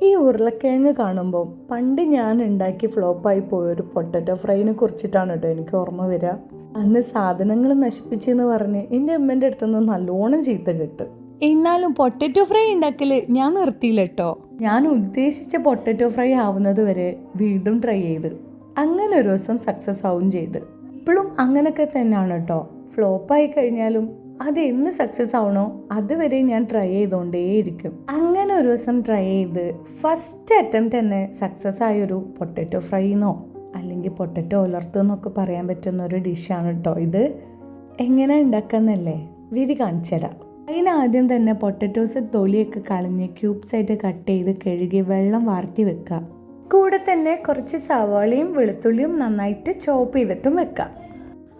ഈ ഉരുളക്കിഴങ്ങ് കാണുമ്പോൾ പണ്ട് ഞാൻ ഉണ്ടാക്കി ഫ്ലോപ്പായി പോയൊരു പൊട്ടറ്റോ ഫ്രൈനെ കുറിച്ചിട്ടാണ് കേട്ടോ എനിക്ക് ഓർമ്മ വരിക. അന്ന് സാധനങ്ങൾ നശിപ്പിച്ചെന്ന് പറഞ്ഞ് എൻ്റെ അമ്മേൻ്റെ അടുത്തുനിന്ന് നല്ലോണം ചീത്ത കിട്ടും. എന്നാലും പൊട്ടറ്റോ ഫ്രൈ ഉണ്ടാക്കൽ ഞാൻ നിർത്തിയില്ല കേട്ടോ. ഞാൻ ഉദ്ദേശിച്ച പൊട്ടറ്റോ ഫ്രൈ ആവുന്നത് വരെ വീണ്ടും ട്രൈ ചെയ്ത് അങ്ങനെ ഒരു ദിവസം സക്സസ് ആവും ചെയ്ത്. ഇപ്പോഴും അങ്ങനെയൊക്കെ തന്നെയാണ് കേട്ടോ. ഫ്ലോപ്പായി കഴിഞ്ഞാലും അത് എന്ന് സക്സസ് ആവണോ അതുവരെ ഞാൻ ട്രൈ ചെയ്തുകൊണ്ടേയിരിക്കും. അങ്ങനെ ഒരു ദിവസം ട്രൈ ചെയ്ത് ഫസ്റ്റ് അറ്റംപ്റ്റ് തന്നെ സക്സസ് ആയൊരു പൊട്ടറ്റോ ഫ്രൈന്നോ അല്ലെങ്കിൽ പൊട്ടറ്റോ ഉലർത്തുന്നൊക്കെ പറയാൻ പറ്റുന്ന ഒരു ഡിഷാണ് കേട്ടോ ഇത്. എങ്ങനെ ഉണ്ടാക്കാന്നല്ലേ വിധി കാണിച്ചു തരാം. അതിനാദ്യം തന്നെ പൊട്ടറ്റോസ് തൊലിയൊക്കെ കളഞ്ഞ് ക്യൂബ്സ് ആയിട്ട് കട്ട് ചെയ്ത് കഴുകി വെള്ളം വാർത്തി വെക്കുക. കൂടെ തന്നെ കുറച്ച് സവാളയും വെളുത്തുള്ളിയും നന്നായിട്ട് ചോപ്പ് ചെയ്തിട്ടും വെക്കുക.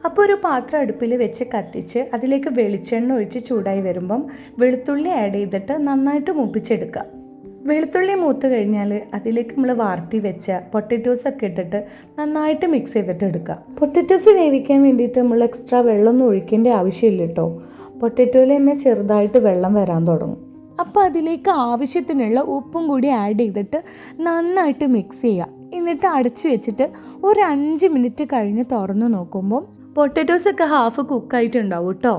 അപ്പോൾ ഒരു പാത്രം അടുപ്പിൽ വെച്ച് കത്തിച്ച് അതിലേക്ക് വെളിച്ചെണ്ണ ഒഴിച്ച് ചൂടായി വരുമ്പം വെളുത്തുള്ളി ആഡ് ചെയ്തിട്ട് നന്നായിട്ട് മൂപ്പിച്ചെടുക്കുക. വെളുത്തുള്ളി മൂത്ത് കഴിഞ്ഞാൽ അതിലേക്ക് നമ്മൾ വാർത്തി വെച്ച പൊട്ടറ്റോസൊക്കെ ഇട്ടിട്ട് നന്നായിട്ട് മിക്സ് ചെയ്തിട്ട് എടുക്കുക. പൊട്ടറ്റോസ് വേവിക്കാൻ വേണ്ടിയിട്ട് നമ്മൾ എക്സ്ട്രാ വെള്ളമൊന്നും ഒഴിക്കേണ്ട ആവശ്യമില്ല കേട്ടോ. പൊട്ടറ്റോയിൽ തന്നെ ചെറുതായിട്ട് വെള്ളം വരാൻ തുടങ്ങും. അപ്പോൾ അതിലേക്ക് ആവശ്യത്തിനുള്ള ഉപ്പും കൂടി ആഡ് ചെയ്തിട്ട് നന്നായിട്ട് മിക്സ് ചെയ്യുക. എന്നിട്ട് അടച്ചു വെച്ചിട്ട് ഒരു 5 മിനിറ്റ് കഴിഞ്ഞ് തുറന്ന് നോക്കുമ്പം പൊട്ടറ്റോസൊക്കെ ഹാഫ് കുക്കായിട്ടുണ്ടാവും കേട്ടോ.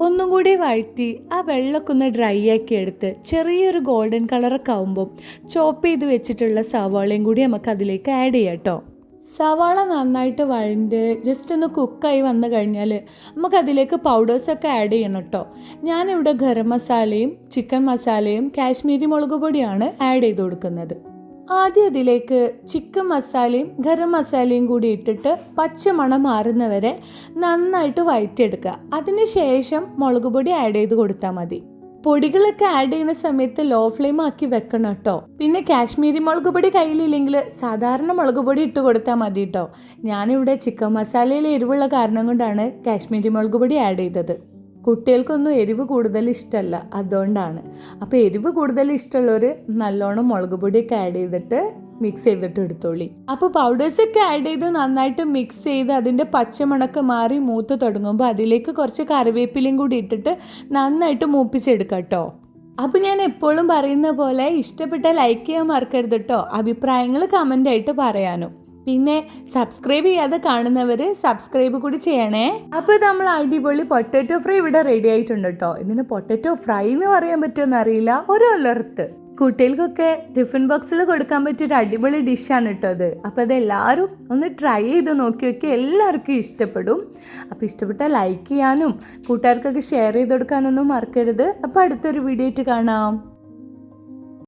ഒന്നും കൂടി വഴറ്റി ആ വെള്ളമൊക്കെ ഒന്ന് ഡ്രൈ ആക്കി എടുത്ത് ചെറിയൊരു ഗോൾഡൻ കളറൊക്കെ ആകുമ്പോൾ ചോപ്പ് ചെയ്ത് വെച്ചിട്ടുള്ള സവാളയും കൂടി നമുക്ക് അതിലേക്ക് ആഡ് ചെയ്യാം കേട്ടോ. സവാള നന്നായിട്ട് വഴണ്ട് ജസ്റ്റ് ഒന്ന് കുക്കായി വന്നു കഴിഞ്ഞാൽ നമുക്കതിലേക്ക് പൗഡേഴ്സൊക്കെ ആഡ് ചെയ്യണം കേട്ടോ. ഞാനിവിടെ ഗരം മസാലയും ചിക്കൻ മസാലയും കാശ്മീരി മുളക് പൊടിയാണ് ആഡ് ചെയ്ത് കൊടുക്കുന്നത്. ആദ്യം അതിലേക്ക് ചിക്കൻ മസാലയും ഗരം മസാലയും കൂടി ഇട്ടിട്ട് പച്ചമണം മാറുന്നവരെ നന്നായിട്ട് വഴറ്റിയെടുക്കുക. അതിന് ശേഷം മുളക് പൊടി ആഡ് ചെയ്ത് കൊടുത്താൽ മതി. പൊടികളൊക്കെ ആഡ് ചെയ്യുന്ന സമയത്ത് ലോ ഫ്ലെയിം ആക്കി വെക്കണം കേട്ടോ. പിന്നെ കാശ്മീരി മുളക് പൊടി കയ്യിലില്ലെങ്കിൽ സാധാരണ മുളക് പൊടി ഇട്ട് കൊടുത്താൽ മതി കേട്ടോ. ഞാനിവിടെ ചിക്കൻ മസാലയിൽ എരിവുള്ള കാരണം കൊണ്ടാണ് കാശ്മീരി മുളക് പൊടി ആഡ് ചെയ്തത്. കുട്ടികൾക്കൊന്നും എരിവ് കൂടുതൽ ഇഷ്ടമല്ല, അതുകൊണ്ടാണ്. അപ്പോൾ എരിവ് കൂടുതൽ ഇഷ്ടമുള്ളവർ നല്ലോണം മുളക് പൊടിയൊക്കെ ആഡ് ചെയ്തിട്ട് മിക്സ് ചെയ്തിട്ട് എടുത്തോളി. അപ്പോൾ പൗഡേഴ്സൊക്കെ ആഡ് ചെയ്ത് നന്നായിട്ട് മിക്സ് ചെയ്ത് അതിൻ്റെ പച്ചമണക്ക് മാറി മൂത്ത് തുടങ്ങുമ്പോൾ അതിലേക്ക് കുറച്ച് കറിവേപ്പിലയും കൂടി ഇട്ടിട്ട് നന്നായിട്ട് മൂപ്പിച്ചെടുക്കാം കേട്ടോ. അപ്പോൾ ഞാൻ എപ്പോഴും പറയുന്ന പോലെ ഇഷ്ടപ്പെട്ട ലൈക്ക് ചെയ്യാൻ മറക്കരുത് കേട്ടോ. അഭിപ്രായങ്ങൾ കമൻ്റായിട്ട് പറയാനും. പിന്നെ സബ്സ്ക്രൈബ് ചെയ്യാതെ കാണുന്നവർ സബ്സ്ക്രൈബ് കൂടി ചെയ്യണേ. അപ്പോൾ നമ്മൾ അടിപൊളി പൊട്ടറ്റോ ഫ്രൈ ഇവിടെ റെഡി ആയിട്ടുണ്ട് കേട്ടോ. ഇതിന് പൊട്ടറ്റോ ഫ്രൈ എന്ന് പറയാൻ പറ്റുമെന്ന് അറിയില്ല, ഒരു ഉലർത്ത്. കുട്ടികൾക്കൊക്കെ ടിഫിൻ ബോക്സിൽ കൊടുക്കാൻ പറ്റിയൊരു അടിപൊളി ഡിഷാണ് കേട്ടോ അത്. അപ്പോൾ അതെല്ലാവരും ഒന്ന് ട്രൈ ചെയ്ത് നോക്കി നോക്കി, എല്ലാവർക്കും ഇഷ്ടപ്പെടും. അപ്പോൾ ഇഷ്ടപ്പെട്ടാൽ ലൈക്ക് ചെയ്യാനും കൂട്ടുകാർക്കൊക്കെ ഷെയർ ചെയ്ത് കൊടുക്കാനൊന്നും മറക്കരുത്. അപ്പോൾ അടുത്തൊരു വീഡിയോ ആയിട്ട് കാണാം.